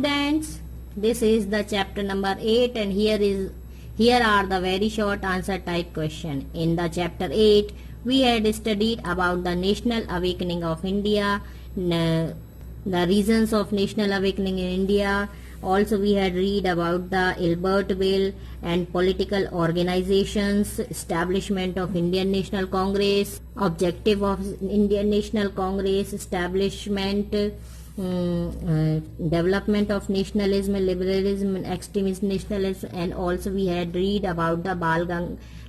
students, this is the chapter number 8 and here are the very short answer type question. In the chapter 8 we had studied about the national awakening of India, the reasons of national awakening in India. Also we had read about the Ilbert Bill and political organizations, establishment of Indian National Congress, objective of Indian National Congress, establishment, development of nationalism, liberalism, extremist nationalism, and also we had read about the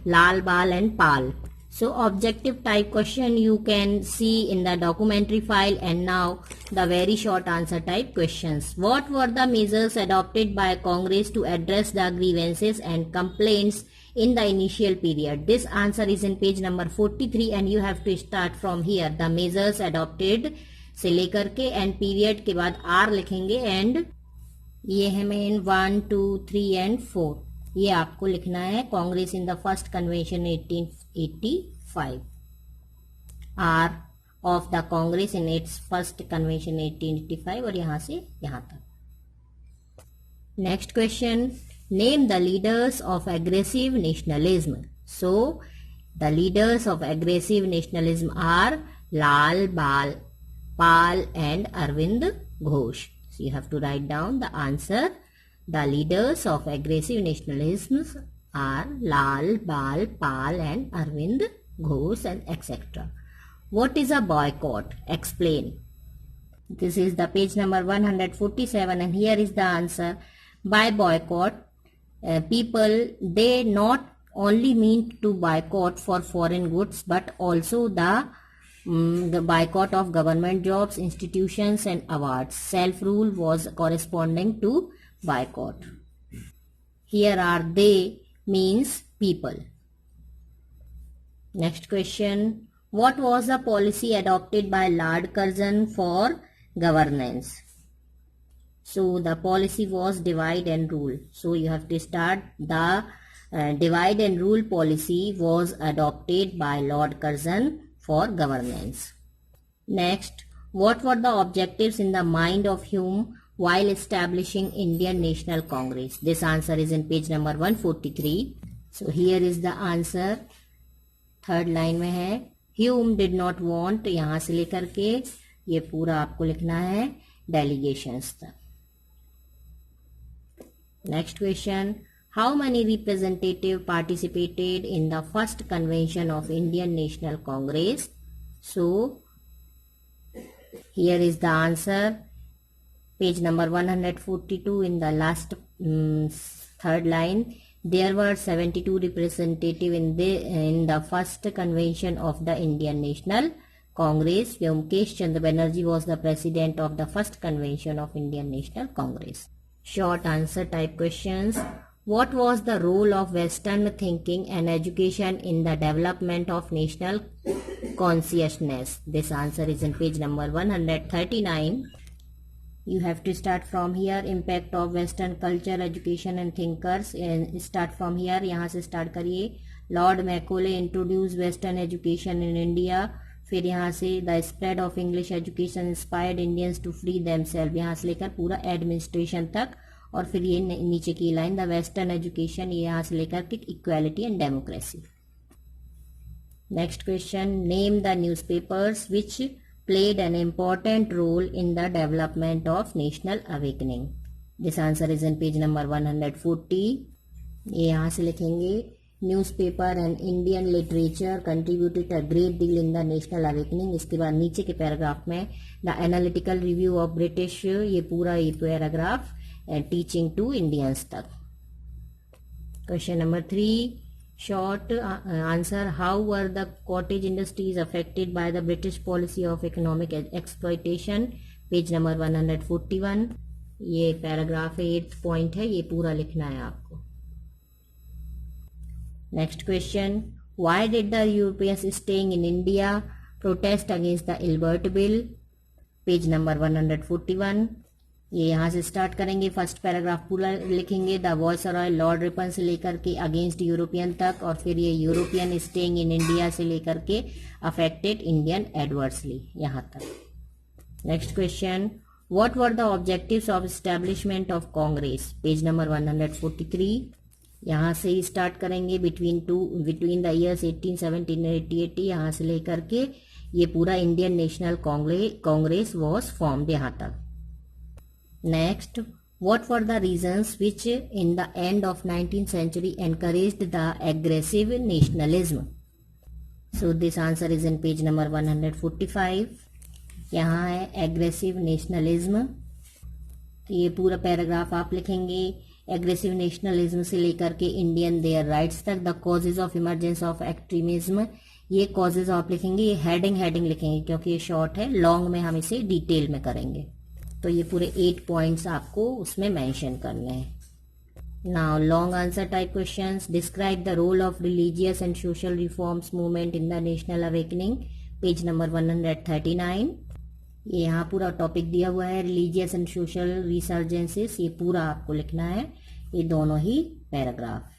Lal, Bal and Pal. So objective type question you can see in the documentary file, and now the very short answer type questions. What were the measures adopted by Congress to address the grievances and complaints in the initial period? This answer is in page number 43 and you have to start from here. The measures adopted से लेकर के and period के बाद are लिखेंगे and ये है main 1, 2, 3 and 4 ये आपको लिखना है. Congress in the first convention 1885, are of the Congress in its first convention 1885 और यहां से यहां तक. Next question, name the leaders of aggressive nationalism. So the leaders of aggressive nationalism are Lal, Bal, Pal and Arvind Ghosh. So you have to write down the answer. The leaders of aggressive nationalism are Lal, Bal, Pal and Arvind Ghosh and etc. What is a boycott? Explain. This is the page number 147 and here is the answer. By boycott, people, they not only mean to boycott for foreign goods but also the boycott of government jobs, institutions and awards. Self-rule was corresponding to boycott. Here are they means people. Next question, what was the policy adopted by Lord Curzon for governance? So the policy was divide and rule. So you have to start the divide and rule policy was adopted by Lord Curzon for governance. Next, what were the objectives in the mind of Hume while establishing Indian National Congress? This answer is in page number 143. So here is the answer. Third line में है, Hume did not want, यहां से लेकर के ये पूरा आपको लिखना है delegations तक. Next question, how many representatives participated in the first convention of Indian National Congress? So, here is the answer. Page number 142 in the last third line. There were 72 representatives in the first convention of the Indian National Congress. Vyomkesh Chandra Banerjee was the president of the first convention of Indian National Congress. Short answer type questions. What was the role of Western thinking and education in the development of national consciousness? This answer is in page number 139. You have to start from here. Impact of Western culture, education and thinkers. And start from here. यहाँ से start करिए. Lord Macaulay introduced Western education in India. फिर यहाँ से the spread of English education inspired Indians to free themselves. यहाँ से लेकर पूरा administration तक. और फिर ये नीचे की लाइन द वेस्टर्न एजुकेशन, ये यहाँ से लेकर के equality and democracy. Next question, name the newspapers which played an important role in the development of national awakening. This answer is in page number 140. ये यहाँ से लिखेंगे, newspaper and Indian literature contributed a great deal in the national awakening. इसके बाद नीचे के paragraph में the analytical review of British, ये पूरा ये पैराग्राफ teaching to Indians तक. Question number 3, short answer. How were the cottage industries affected by the British policy of economic exploitation? Page number 141. ये पैराग्राफ 8th point है, ये पूरा लिखना है आपको. Next question, why did the Europeans staying in India protest against the Ilbert Bill? Page number 141. ये यहाँ से स्टार्ट करेंगे. फर्स्ट पैराग्राफ पूरा लिखेंगे. द वॉयसरॉय लॉर्ड रिपन से लेकर के अगेंस्ट यूरोपियन तक, और फिर ये यूरोपियन स्टेइंग इन इंडिया से लेकर के अफेक्टेड इंडियन एडवर्सली यहाँ तक. Next question, What were the objectives of establishment of Congress? Page number 143. यहाँ से ही स्टार्ट करेंगे. बिटवीन द ईयर्स 1870 and 1880, यहाँ से लेकर के ये पूरा Indian National Congress was formed यहाँ तक. Next, what were the reasons which in the end of 19th century encouraged the aggressive nationalism? So this answer is in page number 145. यहाँ है एग्रेसिव नेशनलिज्म. ये पूरा पैराग्राफ आप लिखेंगे. एग्रेसिव नेशनलिज्म से लेकर के इंडियन देयर राइट्स तक. The causes of emergence of extremism, ये कॉजेज आप लिखेंगे. ये हेडिंग लिखेंगे क्योंकि ये शॉर्ट है. लॉन्ग में हम इसे डिटेल में करेंगे. तो ये पूरे 8 पॉइंट्स आपको उसमें मेंशन करने हैं. Now long answer type questions. Describe the role of religious and social reforms movement in the national awakening. Page number 139. ये यहाँ पूरा टॉपिक दिया हुआ है. रिलीजियस एंड सोशल रिसर्जेंसेस, ये पूरा आपको लिखना है. ये दोनों ही paragraph.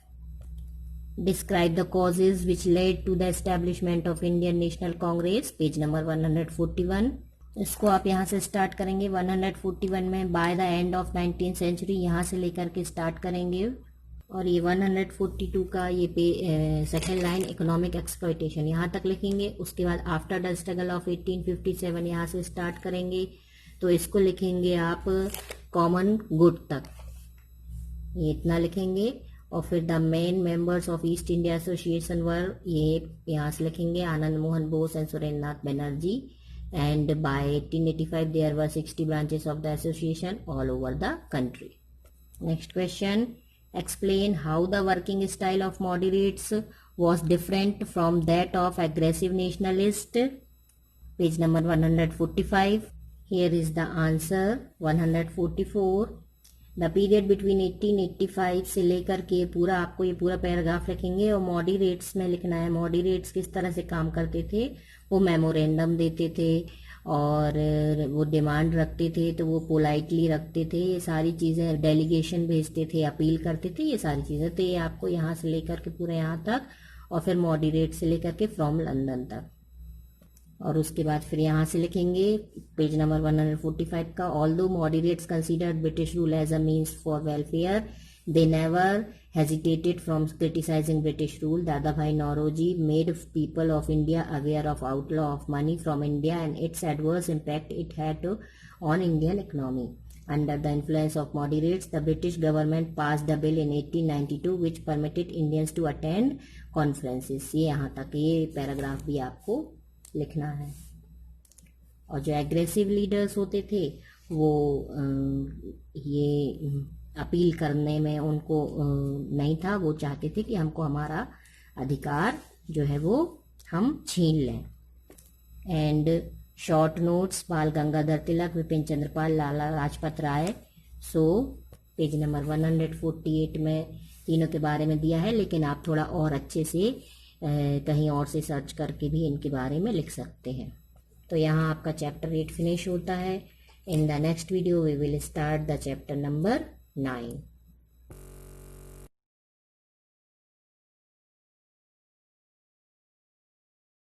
Describe the causes which led to the establishment of Indian National Congress. Page number 141. इसको आप यहाँ से स्टार्ट करेंगे. 141 में by the end of 19th century, यहाँ से लेकर के स्टार्ट करेंगे. और ये 142 का ये सेकेंड लाइन इकोनॉमिक एक्सप्लॉयटेशन यहाँ तक लिखेंगे. उसके बाद आफ्टर द स्ट्रगल ऑफ 1857 यहाँ से स्टार्ट करेंगे. तो इसको लिखेंगे आप कॉमन गुड तक, ये इतना लिखेंगे. और फिर the main members of East India Association were, ये यहाँ से लिखेंगे Anand Mohan Bose and Surendranath Banerjee. And by 1885 there were 60 branches of the association all over the country. Next question. Explain how the working style of moderates was different from that of aggressive nationalists. Page number 145. Here is the answer. 144. The period between 1885 से लेकर के पूरा आपको ये पूरा paragraph लिखेंगे. और moderates में लिखना है. मॉडरेट्स किस तरह से काम करते थे. वो मेमोरेंडम देते थे और वो डिमांड रखते थे, तो वो पोलाइटली रखते थे. ये सारी चीज़ें, डेलीगेशन भेजते थे, अपील करते थे, ये सारी चीज़ें. तो ये आपको यहाँ से लेकर के पूरा यहाँ तक, और फिर मॉडरेट से लेकर के फ्रॉम लंदन तक. और उसके बाद फिर यहाँ से लिखेंगे पेज नंबर 145 का. Although moderates considered British rule as a means for welfare, they never hesitated from criticizing British rule. Dadabhai Nauroji made people of India aware of outflow of money from India and its adverse impact it had on Indian economy. Under the influence of moderates, the British government passed a bill in 1892 which permitted Indians to attend conferences. ये यहाँ तक ये paragraph भी आपको लिखना है. और जो एग्रेसिव लीडर्स होते थे वो ये अपील करने में उनको नहीं था. वो चाहते थे कि हमको हमारा अधिकार जो है वो हम छीन लें. And short notes. बाल Gangadhar Tilak, Vipin Chandrapal, Lala Lajpat Rai. So page number 148 में तीनों के बारे में दिया है, लेकिन आप थोड़ा और अच्छे से कहीं और से सर्च करके भी इनके बारे में लिख सकते हैं. तो यहाँ आपका चैप्टर 8 फिनिश होता है. In the next video we will start the chapter number 9.